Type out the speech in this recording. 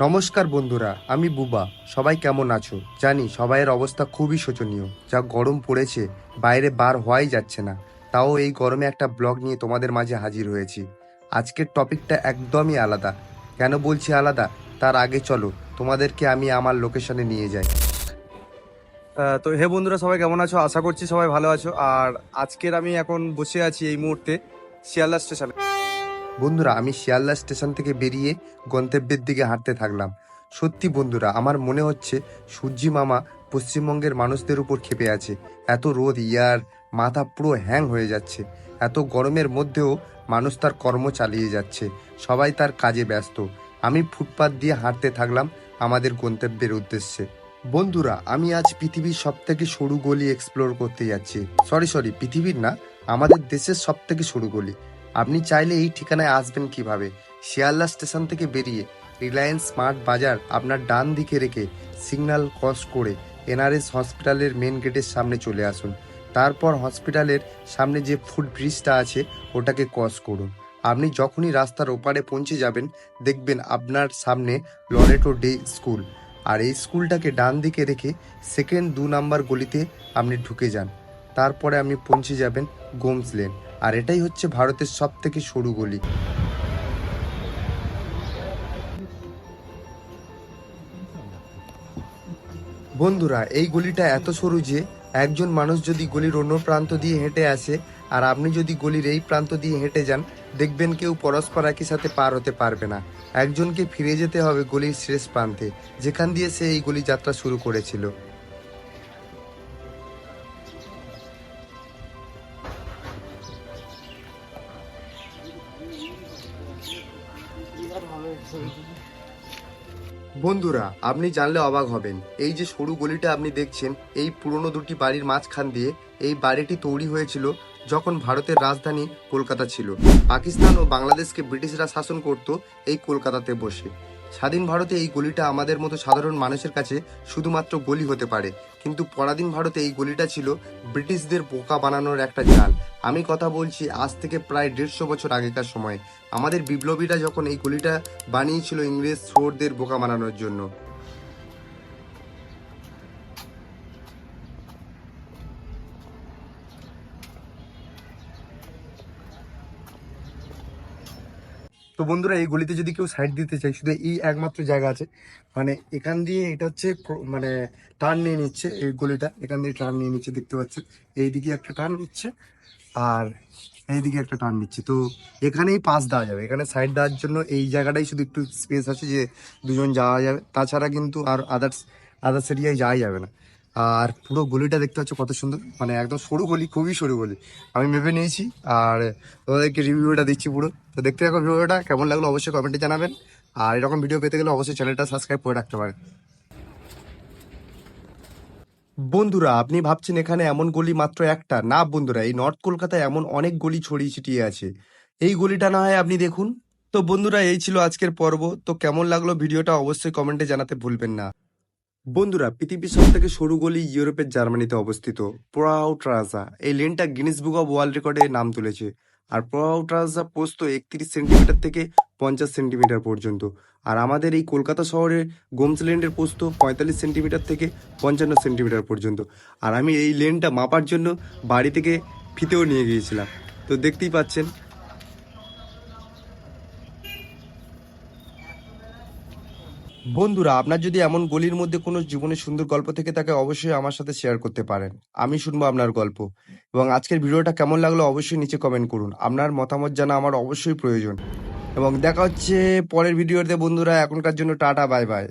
নমস্কার বন্ধুরা, আমি বুবা। সবাই কেমন আছো? জানি সবাইয়ের অবস্থা খুবই শোচনীয়। যা গরম পড়েছে, বাইরে বার হওয়াই যাচ্ছে না। তাও এই গরমে একটা ব্লগ নিয়ে তোমাদের মাঝে হাজির হয়েছি। আজকের টপিকটা একদমই আলাদা। কেন বলছি আলাদা? তার আগে চলো তোমাদেরকে আমি আমার লোকেশনে নিয়ে যাই। তো হে বন্ধুরা, সবাই কেমন আছো? আশা করছি সবাই ভালো আছো। আর আজকের আমি এখন বসে আছি এই মুহূর্তে শিয়ালদা স্টেশনে। বন্ধুরা, আমি শিয়ালদা স্টেশন থেকে বেরিয়ে গন্তব্যের দিকে হাঁটতে থাকলাম। সত্যি বন্ধুরা, আমার মনে হচ্ছে সূর্যি মামা পশ্চিমবঙ্গের মানুষদের উপর ক্ষেপে আছে। এত রোদ, ইয়ার মাথা পুরো হ্যাং হয়ে যাচ্ছে। এত গরমের মধ্যেও মানুষ তার কর্ম চালিয়ে যাচ্ছে, সবাই তার কাজে ব্যস্ত। আমি ফুটপাত দিয়ে হাঁটতে থাকলাম আমাদের গন্তব্যের উদ্দেশ্যে। বন্ধুরা, আমি আজ পৃথিবীর সব থেকে সরু গলি এক্সপ্লোর করতে যাচ্ছি। সরি, পৃথিবীর না, আমাদের দেশের সব থেকে সরু গলি। আপনি চাইলে এই ঠিকানায় আসবেন কিভাবে? শিয়ালদা স্টেশন থেকে বেরিয়ে রিলায়েন্স স্মার্ট বাজার আপনার ডান দিকে রেখে সিগন্যাল ক্রস করে এনআরএস হসপিটালের মেন গেটের সামনে চলে আসুন। তারপর হসপিটালের সামনে যে ফুট ব্রিজটা আছে ওটাকে ক্রস করুন। আপনি যখনই রাস্তার ওপারে পৌঁছে যাবেন, দেখবেন আপনার সামনে লরেটো ডে স্কুল। আর এই স্কুলটাকে ডান দিকে রেখে সেকেন্ড 2 নাম্বার গলিতে আপনি ঢুকে যান। তারপরে আপনি পৌঁছে যাবেন গোমস লেন। আর এটাই হচ্ছে ভারতের সব থেকে সরু গলি। বন্ধুরা, এই গলিটা এত সরু যে একজন মানুষ যদি গলির অন্য প্রান্ত দিয়ে হেঁটে আসে আর আপনি যদি গলির এই প্রান্ত দিয়ে হেঁটে যান, দেখবেন কেউ পরস্পর একই সাথে পার হতে পারবে না। একজনকে ফিরে যেতে হবে গলির শেষ প্রান্তে, যেখান দিয়ে সে এই গলি যাত্রা শুরু করেছিল। বন্ধুরা, আপনি জানলে অবাক হবেন, এই যে সরু গলিটা আপনি দেখছেন, এই পুরনো দুটি বাড়ির মাঝখান দিয়ে এই বাড়িটি তৈরি হয়েছিল যখন ভারতের রাজধানী কলকাতা ছিল। পাকিস্তান ও বাংলাদেশকে ব্রিটিশরা শাসন করত এই কলকাতাতে বসে। স্বাধীন ভারতে এই গলিটা আমাদের মতো সাধারণ মানুষের কাছে শুধুমাত্র গলি হতে পারে, কিন্তু পরাধীন ভারতে এই গলিটা ছিল ব্রিটিশদের বোকা বানানোর একটা জাল। আমি কথা বলছি আজ থেকে প্রায় 150 বছর আগেকার সময়। আমাদের বিপ্লবীরা যখন এই গলিটা বানিয়েছিল ইংরেজ চোরদের বোকা বানানোর জন্য। তো বন্ধুরা, এই গলিতে যদি কেউ সাইড দিতে চাই, শুধু এই একমাত্র জায়গা আছে। মানে এখান দিয়ে এটা হচ্ছে মানে টার্ন নিয়ে নিচ্ছে এই গলিটা, এখান দিয়ে টার্ন নিয়ে নিচ্ছে, দেখতে পাচ্ছেন। এইদিকে একটা টার্ন নিচ্ছে আর এইদিকে একটা টার্ন নিচ্ছে। তো এখানেই পাস দেওয়া যাবে, এখানে সাইড দেওয়ার জন্য এই জায়গাটাই শুধু একটু স্পেস আছে যে দুজন যাওয়া যাবে। তাছাড়া কিন্তু আর আদার্স এরিয়ায় যাওয়া যাবে না। আর পুরো গলিটা দেখতে পাচ্ছ কত সুন্দর, মানে একদম সরু গলি, খুবই সরু গলি। আমি মেপে নিয়েছি আর তোমাদেরকে রিভিউটা দিচ্ছি পুরো। তো দেখতে থাকো ভিডিওটা, কেমন লাগলো অবশ্যই কমেন্টে জানাবেন। আর এরকম ভিডিও পেতে গেলে অবশ্যই চ্যানেলটা সাবস্ক্রাইব করে রাখতে পারেন। বন্ধুরা, আপনি ভাবছেন এখানে এমন গলি মাত্র একটা? না বন্ধুরা, এই নর্থ কলকাতায় এমন অনেক গলি ছড়িয়ে ছিটিয়ে আছে। এই গলিটা না হয় আপনি দেখুন। তো বন্ধুরা, এই ছিল আজকের পর্ব। তো কেমন লাগলো ভিডিওটা অবশ্যই কমেন্টে জানাতে ভুলবেন না। বন্ধুরা, পৃথিবীর সব থেকে সরু গলি ইউরোপের জার্মানিতে অবস্থিত পোরাউট্রাজা। এই লেনটা গিনেস বুক অব ওয়ার্ল্ড রেকর্ডে নাম তুলেছে। আর পোরাউট্রাজা প্রস্থ 31 সেন্টিমিটার থেকে 50 সেন্টিমিটার পর্যন্ত। আর আমাদের এই কলকাতা শহরের গোমস লেনের প্রস্থ 45 সেন্টিমিটার থেকে 55 সেন্টিমিটার পর্যন্ত। আর আমি এই লেনটা মাপার জন্য বাড়ি থেকে ফিতেও নিয়ে গিয়েছিলাম। তো দেখতেই পাচ্ছেন। বন্ধুরা, আপনার যদি এমন গলির মধ্যে কোনো জীবনের সুন্দর গল্প থেকে থাকে, অবশ্যই আমার সাথে শেয়ার করতে পারেন। আমি শুনবো আপনার গল্প। এবং আজকের ভিডিওটা কেমন লাগলো অবশ্যই নিচে কমেন্ট করুন। আপনার মতামত জানা আমার অবশ্যই প্রয়োজন। এবং দেখা হচ্ছে পরের ভিডিওতে বন্ধুরা। এখনকার জন্য টাটা, বাই বাই।